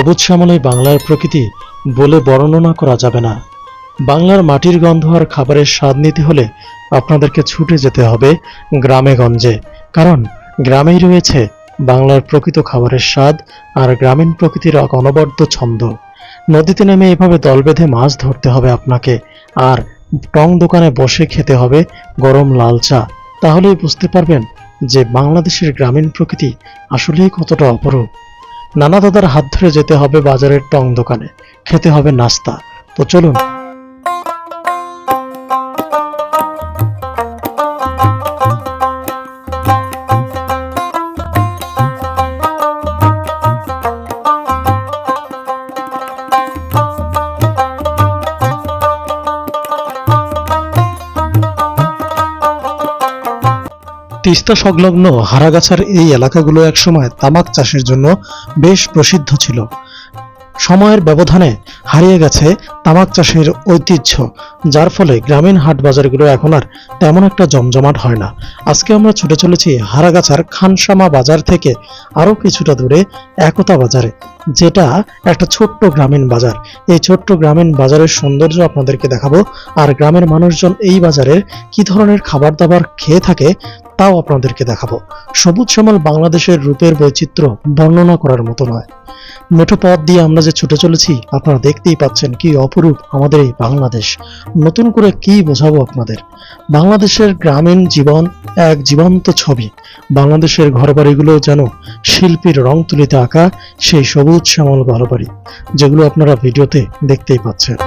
সবুজ শ্যামল বাংলার প্রকৃতি বলে বর্ণনা করা যাবে না। বাংলার মাটির গন্ধ আর খাবারের স্বাদ নিতে হলে আপনাদেরকে ছুটে যেতে হবে গ্রামে গঞ্জে, কারণ গ্রামেই রয়েছে বাংলার প্রকৃত খাবারের স্বাদ আর গ্রামীণ প্রকৃতির এক অনবদ্য ছন্দ। নদীতে নেমে এভাবে দল বেঁধে মাছ ধরতে হবে আপনাকে, আর টং দোকানে বসে খেতে হবে গরম লাল চা। তাহলেই বুঝতে পারবেন যে বাংলাদেশের গ্রামীণ প্রকৃতি আসলেই কতটা অপরূপ। নানা দাদার হাত ধরে যেতে হবে বাজারের টং দোকানে, খেতে হবে নাস্তা। তো চলুন। তিস্তা সংলগ্ন হারাগাছার এই এলাকাগুলো একসময় তামাক চাষের জন্য বেশ প্রসিদ্ধ ছিল। সময়ের ব্যবধানে হারিয়ে গেছে তামাক চাষের ঐতিহ্য, যার ফলে গ্রামীণ হাট বাজারগুলো এখন আর তেমন একটা জমজমাট হয় না। আজকে আমরা ছুটে চলেছি হারাগাছার খানসামা বাজার থেকে আরো কিছুটা দূরে একতা বাজারে, যেটা একটা ছোট্ট গ্রামীণ বাজার। এই ছোট্ট গ্রামীণ বাজারের সৌন্দর্য আপনাদেরকে দেখাবো, আর গ্রামের মানুষজন এই বাজারের কি ধরনের খাবার দাবার খেয়ে থাকে তাও আপনাদেরকে দেখাবো। সবুজ শ্যামল বাংলাদেশের রূপের বৈচিত্র্য বর্ণনা করার মতো নয়। মেঠো পথ দিয়ে আমরা যে ছুটে চলেছি, আপনারা দেখতেই পাচ্ছেন কি অপরূপ আমাদের এই বাংলাদেশ। নতুন করে কি বোঝাবো আপনাদের। বাংলাদেশের গ্রামীণ জীবন এক জীবন্ত ছবি। বাংলাদেশের ঘরবাড়িগুলো যেন শিল্পীর রং তুলিতে আঁকা সেই সবুজ শ্যামল ঘরবাড়ি, যেগুলো আপনারা ভিডিওতে দেখতেই পাচ্ছেন।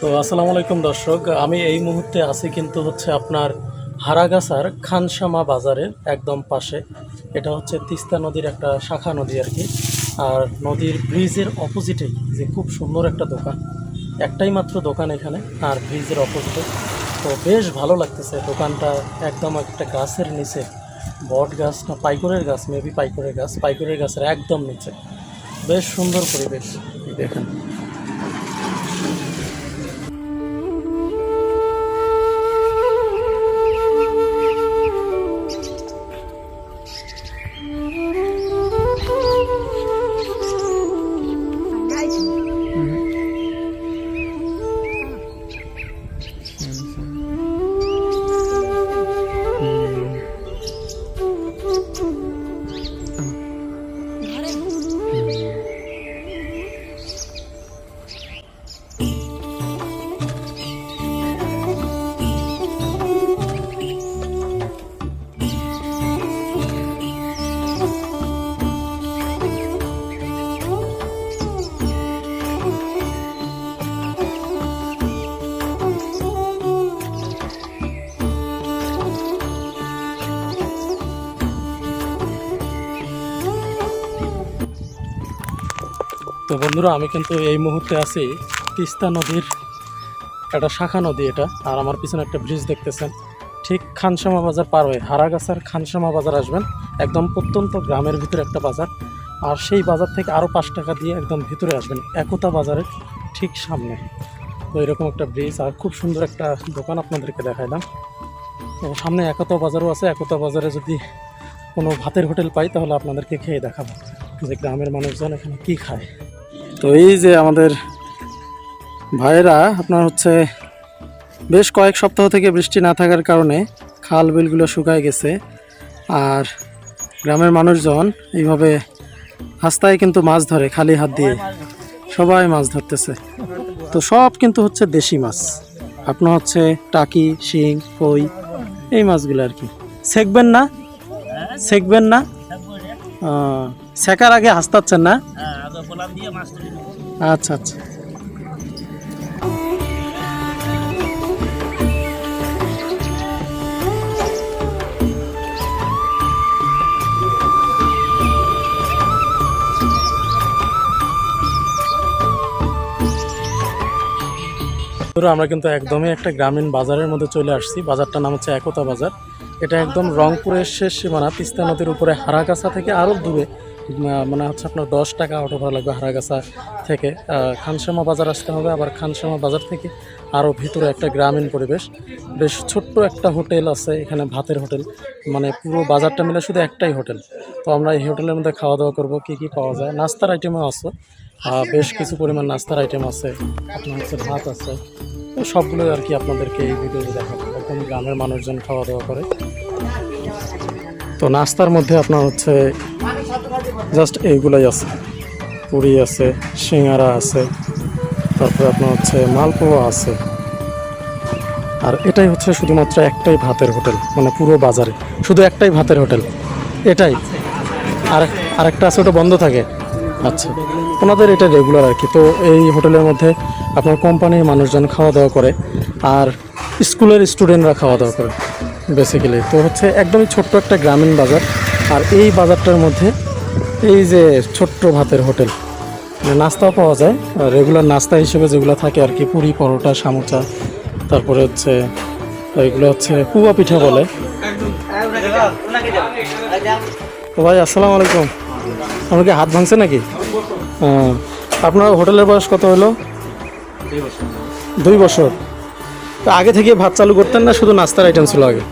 তো আসসালামু আলাইকুম দর্শক, আমি এই মুহূর্তে আছি কিন্তু আপনার হারাগাছার খানসামা বাজারের একদম পাশে। এটা হচ্ছে তিস্তা নদীর একটা শাখা নদী আর কি। আর নদীর ব্রিজের অপোজিটেই যে খুব সুন্দর একটা দোকান, একটাই মাত্র দোকান এখানে, আর ব্রিজের অপোজিটে। তো বেশ ভালো লাগতেছে দোকানটা, একদম একটা গাছের নিচে, বট গাছ না পাইকরের গাছ, মেবি পাইকরের গাছের একদম নিচে। বেশ সুন্দর পরিবেশ দেখেন। তো বন্ধুরা, আমি কিন্তু এই মুহূর্তে আছি তিস্তা নদীর একটা শাখা নদী এটা, আর আমার পিছনে একটা ব্রিজ দেখতেছেন। ঠিক খানসামা বাজার পার হয়ে হারাগাছার খানসামা বাজার আসবেন, একদম প্রত্যন্ত গ্রামের ভিতরে একটা বাজার। আর সেই বাজার থেকে আরও 5 টাকা দিয়ে একদম ভিতরে আসবেন একতা বাজারের ঠিক সামনে। তো এরকম একটা ব্রিজ আর খুব সুন্দর একটা দোকান আপনাদেরকে দেখাইলাম। সামনে একতা বাজারও আছে। একতা বাজারে যদি কোনো ভাতের হোটেল পাই তাহলে আপনাদেরকে খেয়ে দেখাবো যে গ্রামের মানুষজন এখানে কী খায়। তো এই যে আমাদের ভাইয়েরা আপনার বেশ কয়েক সপ্তাহ থেকে বৃষ্টি না থাকার কারণে খাল বিলগুলো শুকায় গেছে, আর গ্রামের মানুষজন এইভাবে রাস্তায় কিন্তু মাছ ধরে খালি হাত দিয়ে, সবাই মাছ ধরতেছে। তো সব কিন্তু দেশি মাছ, আপনার টাকি, শিং, কই, এই মাছগুলো আর কি। সেকবেন না শেখার আগে হাসতাচ্ছেন না? আচ্ছা আচ্ছা। আমরা কিন্তু একদমই একটা গ্রামীণ বাজারের মধ্যে চলে আসছি। বাজারটার নাম হচ্ছে একতা বাজার। এটা একদম রংপুরের শেষ সীমানা, তিস্তা নদীর উপরে হারাগাছা থেকে আরও দূরে মানে হচ্ছে আপনার 10 টাকা অটো ভাড়া লাগবে হারাগাছা থেকে। খানসামা বাজার আসতে হবে, আবার খানসামা বাজার থেকে আরও ভিতরে একটা গ্রামীণ পরিবেশ, বেশ ছোট্ট একটা হোটেল আছে এখানে, ভাতের হোটেল, মানে পুরো বাজারটা মিলে শুধু একটাই হোটেল। তো আমরা এই হোটেলের মধ্যে খাওয়া দাওয়া করবো। কী কী পাওয়া যায়, নাস্তার আইটেমও আছে, বেশ কিছু পরিমাণ নাস্তার আইটেম আছে, আপনার হচ্ছে ভাত আছে। তো সবগুলো আর কি আপনাদেরকে এই ভিডিওতে দেখাবো। একদম গ্রামের মানুষজন খাওয়া দাওয়া করে। তো নাস্তার মধ্যে আপনার হচ্ছে জাস্ট এইগুলাই আছে, পুরি আছে, সিঙ্গারা আছে, তারপরে আপনার হচ্ছে মালপোয়া আছে। আর এটাই হচ্ছে শুধুমাত্র একটাই ভাতের হোটেল, মানে পুরো বাজারে শুধু একটাই ভাতের হোটেল এটাই। আর আরেকটা আছে, ওটা বন্ধ থাকে। আচ্ছা, ওনাদের এটা রেগুলার আর কি। তো এই হোটেলের মধ্যে আপনার কোম্পানির মানুষজন খাওয়া দাওয়া করে, আর স্কুলের স্টুডেন্টরা খাওয়া দাওয়া করে বেসিক্যালি। তো হচ্ছে একদমই ছোট্ট একটা গ্রামীণ বাজার। আর এই বাজারটার মধ্যে এই যে ছোট্ট ভাতের হোটেল, নাস্তাও পাওয়া যায় রেগুলার নাস্তা হিসেবে যেগুলো থাকে আর কি, পুরি, পরোটা, সামোচা, তারপরে হচ্ছে এইগুলো হচ্ছে পুয়া পিঠা বলে। তো ভাই আসসালামু আলাইকুম, আমার কি হাত ভাঙছে নাকি? আপনার হোটেলের বয়স কত হলো? 2 বছর। তো আগে থেকে ভাত চালু করতেন না শুধু নাস্তার আইটেম ছিল আগে?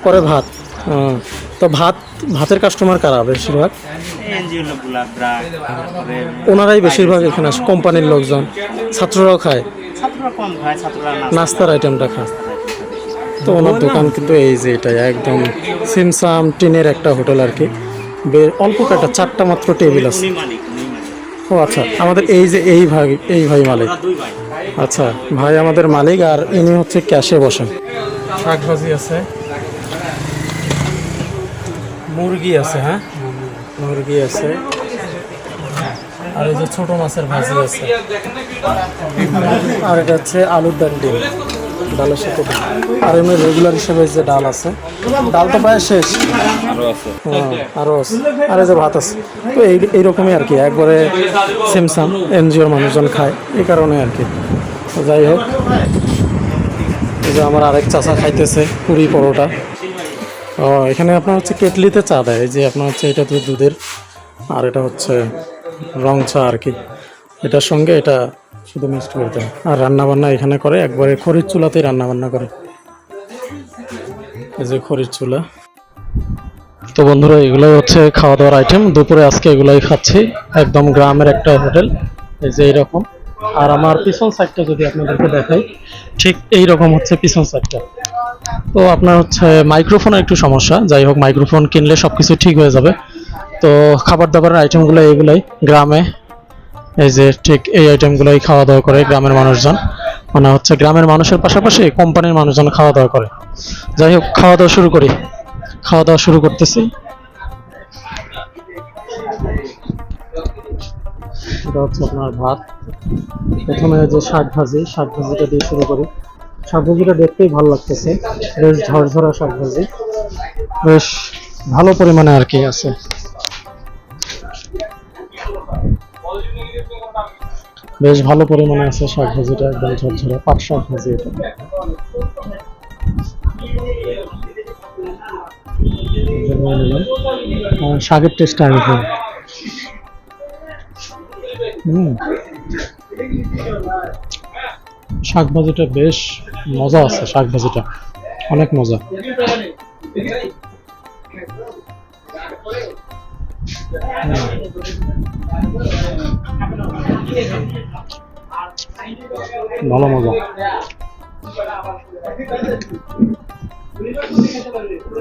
পরে ভাত। তো ভাতের কাস্টমার কারা বেশিরভাগ? ওনারাই বেশিরভাগ এখানে আসে, কোম্পানির লোকজন? ছাত্ররাও খায়? নাস্তার আইটেমটা খায়। তো ওনার দোকান কিন্তু এই যে এটাই একদম সিমসাম টিনের একটা হোটেল আর কি। অল্প কয়েকটা 4টা মাত্র টেবিল আছে। ও আচ্ছা, আমাদের এই যে এই ভাই মালিক? আচ্ছা, ভাই আমাদের মালিক, আর ইনি হচ্ছে ক্যাশে বসেন। শাকভাজি আছে, মুরগি আছে, হ্যাঁ মুরগি আছে, আর এই যে ছোট মাছের ভাজি আছে, আর এটা হচ্ছে আলুর ডাল, ডিম, ডালের সাথে ডাল। আর এমনি রেগুলার হিসেবে যে ডাল আছে, ডাল তো প্রায় শেষ, আরও আছে, আর এই যে ভাত আছে। তো এইরকমই আর কি, একবারে সিমসাম এনজিওর মানুষজন খায় এই কারণে আর কি। তো যাই হোক, এই যে আমার আরেক চাচা খাইতেছে পুরি পরোটা। এখানে আপনার হচ্ছে কেটলিতে চা দেয়, এই যে আপনার হচ্ছে এটা তো দুধের, আর এটা হচ্ছে রং চা আর কি। এটার সঙ্গে এটা শুধু মিক্সড করে দেয়। আর রান্নাবান্না এখানে করে একবারে খড়ির চুলাতেই রান্নাবান্না করে, এই যে খড়ির চুলা। তো বন্ধুরা, এগুলোই হচ্ছে খাওয়া দাওয়ার আইটেম। দুপুরে আজকে এগুলোই খাচ্ছি, একদম গ্রামের একটা হোটেল, এই যে এইরকম। আর আমার পিছন সাইডটা যদি আপনাদেরকে দেখাই, ঠিক এইরকম হচ্ছে পিছন সাইডটা। তো আপনার হচ্ছে মাইক্রোফোনের একটু সমস্যা, যাই হোক মাইক্রোফোন কিনলে সব কিছু ঠিক হয়ে যাবে। তো খাবার দাবারের আইটেমগুলো এইগুলাই গ্রামে, এই যে ঠিক এই আইটেমগুলোই খাওয়া দাওয়া করে গ্রামের মানুষজন, মানে হচ্ছে গ্রামের মানুষের পাশাপাশি কোম্পানির মানুষজন খাওয়া দাওয়া করে। যাই হোক, খাওয়া দাওয়া শুরু করতেছি। এটা হচ্ছে আপনার ভাত, প্রথমে যে শাকভাজিটা দিয়ে শুরু করি। শাকভাজিটা দেখতেই ভালো লাগতেছে, বেশ ঝরঝরা শাকভাজি, বেশ ভালো পরিমাণে আর কি আছে। বেশ ভালো পরিমাণে আছে শাকভাজিটা, একদম ঝরঝরা পাট শাকভাজি এটা। শাকের টেস্ট আগে খাই। শাকভাজিটা বেশ মজা আছে, শাকভাজিটা অনেক মজা। ভালো মজা।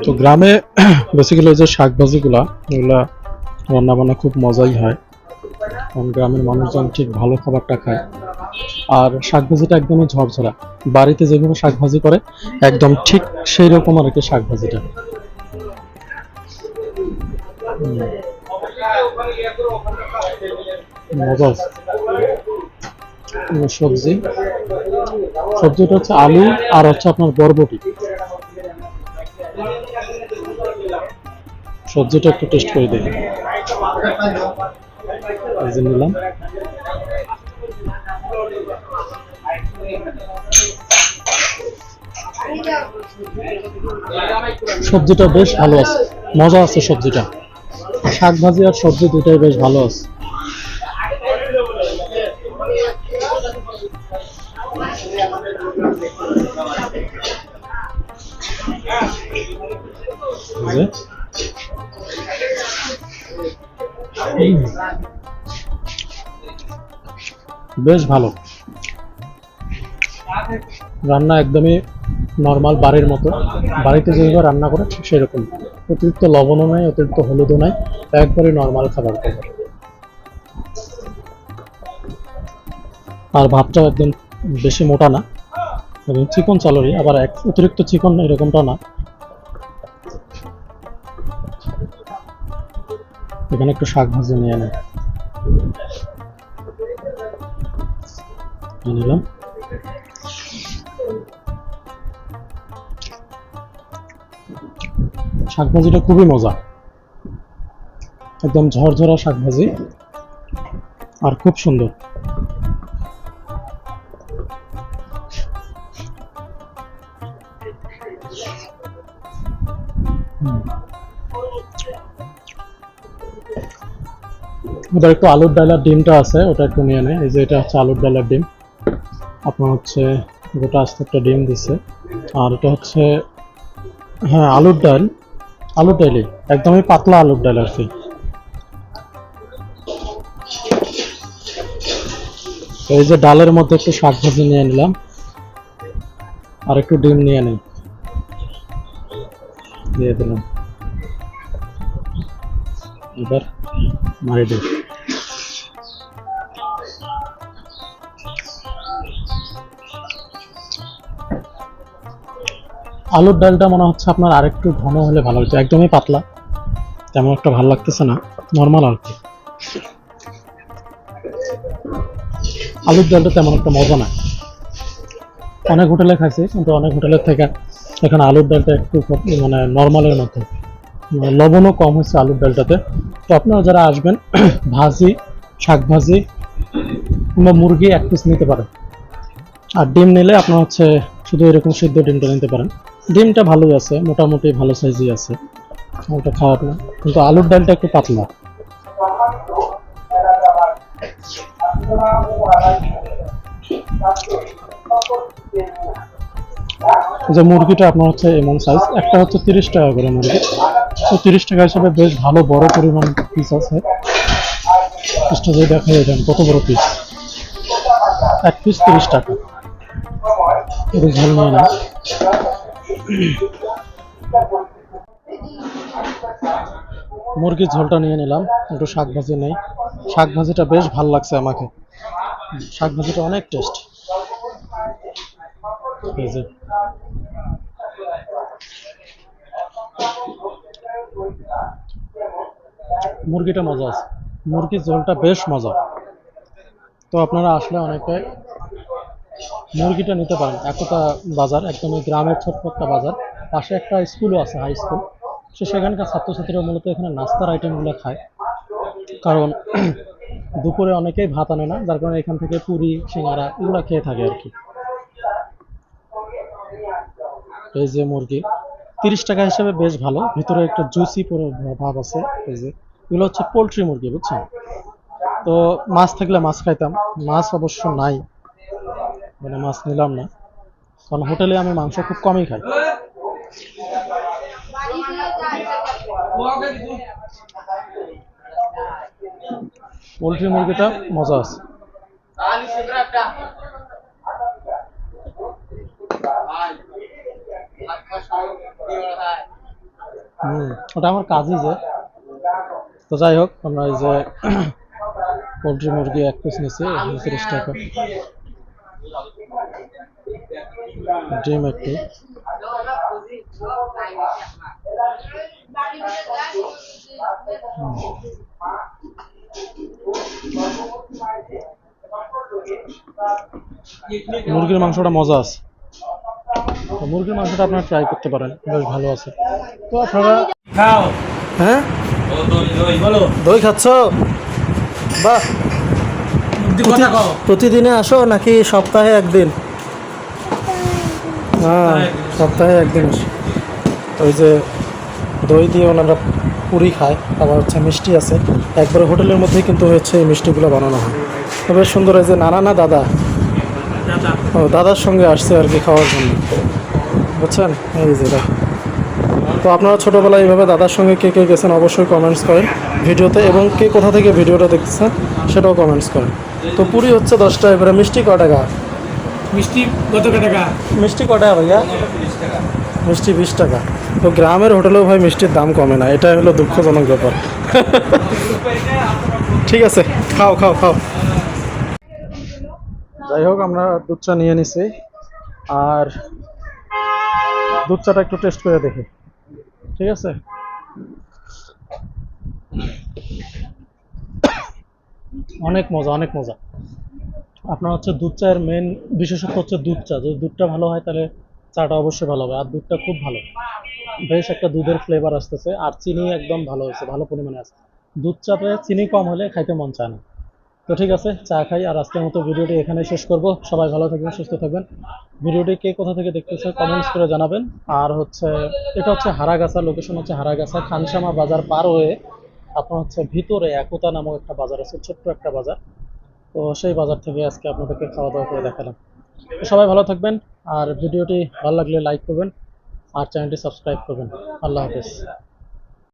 তো গ্রামে বেসিক্যালি যে শাকভাজিগুলা, এগুলা রান্না বান্না খুব মজাই হয়, কারণ গ্রামের মানুষজন ঠিক ভালো খাবারটা খায়। আর শাকভাজিটা একদমই ঝরঝরা, বাড়িতে যেভাবে শাকভাজি করে একদম ঠিক সেই রকম আর কি শাকভাজিটা। মজা আছে। সবজিটা হচ্ছে আলু আর হচ্ছে আপনার বরবটি। সবজিটা একটু টেস্ট করে দেখি, এই যে নিলাম। সবজিটা বেশ ভালো আছে, মজা আছে সবজিটা। শাক ভাজি আর সবজি দুটাই বেশ ভালো আছে। যে বেশ ভালো রান্না, একদমই নর্মাল বাড়ির মতো, বাড়িতে যেভাবে রান্না করে ঠিক সেরকম। অতিরিক্ত লবণও নাই, অতিরিক্ত হলুদও নাই, একবারই নর্মাল খাবার খাবার। আর ভাতটাও একদম বেশি মোটা না, এবং চিকন চালরি, আবার অতিরিক্ত চিকন এরকমটা না। এখানে একটু শাক ভাজি নিয়ে নিলাম। শাক ভাজিটা খুবই মজা, একদম ঝরঝরা শাক ভাজি, আর খুব সুন্দর। এবার একটু আলুর ডালের ডিমটা আছে, ওটা একটু নিয়ে নেয়। এই যে এটা হচ্ছে আলুর ডালের ডিম, আপনার হচ্ছে গোটা আস্তে একটা ডিম দিচ্ছে। আর এটা হচ্ছে হ্যাঁ আলুর ডাল, আলুর ডালই একদমই পাতলা আলুর ডাল আর কি। এই যে ডালের মধ্যে একটু শাক ভাজি নিয়ে নিলাম, আর একটু ডিম নিয়ে নিই, দিয়ে দিলাম। এবার মারি দিই। আলুর ডালটা মনে হচ্ছে আপনার আরেকটু ঘন হলে ভালো হতো, একদমই পাতলা, তেমন একটা ভালো লাগতেছে না, নর্মাল আর কি। আলুর ডালটা তেমন একটা মজা না, অনেক হোটেলে খাইছি, কিন্তু অনেক হোটেলের থেকে এখানে আলুর ডালটা একটু মানে নর্মালের মতো, লবণও কম হচ্ছে আলুর ডালটাতে। তো আপনারা যারা আসবেন ভাজি, শাক ভাজি কিংবা মুরগি এক পিস নিতে পারেন। আর ডিম নিলে আপনার হচ্ছে শুধু এরকম সিদ্ধ ডিমটা নিতে পারেন। ডিমটা ভালোই আছে, মোটামুটি ভালো সাইজই আছে, ওটা খারাপ না, কিন্তু আলুর ডালটা একটু পাতলা। যে মুরগিটা আপনার হচ্ছে এমন সাইজ, একটা হচ্ছে 30 টাকা করে মুরগি, তো 30 টাকা হিসাবে বেশ ভালো বড় পরিমাণ পিস আছে। পিসটা যদি দেখা যায় কত বড় পিস, এক পিস 30 টাকা। একটু ঝাল নিয়ে না, মুরগির ঝোলটা নিয়ে নিলাম, একটু শাক ভাজি নেই। শাক ভাজিটা বেশ ভালো লাগছে আমাকে, শাক ভাজিটা অনেক টেস্ট। এই যে মুরগিটা মজা আছে, মুরগির ঝোলটা বেশ মজা। তো আপনারা আসলে অনেকে মুরগিটা নিতে পারেন। একতা বাজার, একদমই গ্রামের ছোট্ট একটা বাজার, পাশে একটা স্কুলও আছে, হাই স্কুল। সেখানকার ছাত্রছাত্রীরা মূলত এখানে নাস্তার আইটেমগুলো খায়, কারণ দুপুরে অনেকেই ভাত আনে না, যার কারণে এখান থেকে পুরি সিঙ্গারা এগুলো খেয়ে থাকে আর কি। এই যে মুরগি 30 টাকা হিসেবে বেশ ভালো, ভিতরে একটা জুসি পুরো ভাব আছে। এই যে এগুলো হচ্ছে পোলট্রি মুরগি, বুঝছেন? তো মাছ থাকলে মাছ খাইতাম, মাছ অবশ্য নাই, মানে মাছ নিলাম না, কারণ হোটেলে আমি মাংস খুব কমই খাই। পোলট্রি মুরগিটা মজা আছে। ওটা আমার কাজই যে। তো যাই হোক, আমরা এই যে পোলট্রি মুরগি এক পিস নিচ্ছি 30 টাকা, ডিম একটু। মুরগির মাংসটা মজা আছে, মুরগির মাংসটা আপনারা ট্রাই করতে পারেন, বেশ ভালো আছে। তো আপনারা খাও। হ্যাঁ দই খাচ্ছ? বাহ, প্রতিদিনে আসো নাকি সপ্তাহে একদিন? হ্যাঁ সপ্তাহে একদিন আসো। ওই যে দই দিয়ে ওনারা পুরি খায়, আবার হচ্ছে মিষ্টি আছে। একবারে হোটেলের মধ্যেই কিন্তু হচ্ছে এই মিষ্টিগুলো বানানো হয়। তো বেশ সুন্দর। এই যে নানা না দাদা, ও দাদার সঙ্গে আসছে আর কি খাওয়ার জন্য, বুঝছেন? এই যে দেখো। তো আপনারা ছোটোবেলায় এইভাবে দাদার সঙ্গে কে কে গেছেন অবশ্যই কমেন্টস করেন ভিডিওতে, এবং কে কোথা থেকে ভিডিওটা দেখতেছেন সেটাও কমেন্টস করেন। তো পুরি হচ্ছে 10 টাকা, এবারে মিষ্টি ক টাকা? মিষ্টি কত টাকা? মিষ্টি ক টাকা ভাইয়া? মিষ্টি 20 টাকা। তো গ্রামের হোটেলেও ভাই মিষ্টির দাম কমে না, এটা হলো দুঃখজনক ব্যাপার। ঠিক আছে, খাও খাও খাও। যাই হোক, আমরা দুধ চা নিয়ে নিছি, আর দুধ চাটা একটু টেস্ট করে দেখি, ঠিক আছে? অনেক মজা, অনেক মজা। আপনার হচ্ছে দুধ চায়ের মেন বিশেষত্ব হচ্ছে দুধ চা। যদি দুধটা ভালো হয় তাহলে চাটা অবশ্যই ভালো হবে, আর দুধটা খুব ভালো, বেশ একটা দুধের ফ্লেভার আসতেছে, আর চিনি একদম ভালো হয়েছে, ভালো পরিমাণে আছে। দুধ চাতে চিনি কম হলে খাইতে মন চায় না। তো ঠিক আছে, চা খাই, আর আজকের মতো ভিডিওটি এখানে শেষ করব। সবাই ভালো থাকবেন, সুস্থ থাকবেন। ভিডিওটি কে কোথা থেকে দেখতেছে কমেন্টস করে জানাবেন। আর হচ্ছে এটা হচ্ছে হারাগাছা, লোকেশন হচ্ছে হারাগাছা, খানসামা বাজার পার হয়ে আপনার হচ্ছে ভিতরে একতা নামক একটা বাজার আছে, ছোট্ট একটা বাজার। তো সেই বাজার থেকে আজকে আপনাদেরকে খাওয়া দাওয়া করে দেখালাম। তো সবাই ভালো থাকবেন, আর ভিডিওটি ভালো লাগলে লাইক করবেন, আর চ্যানেলটি সাবস্ক্রাইব করবেন। আল্লাহ হাফেজ।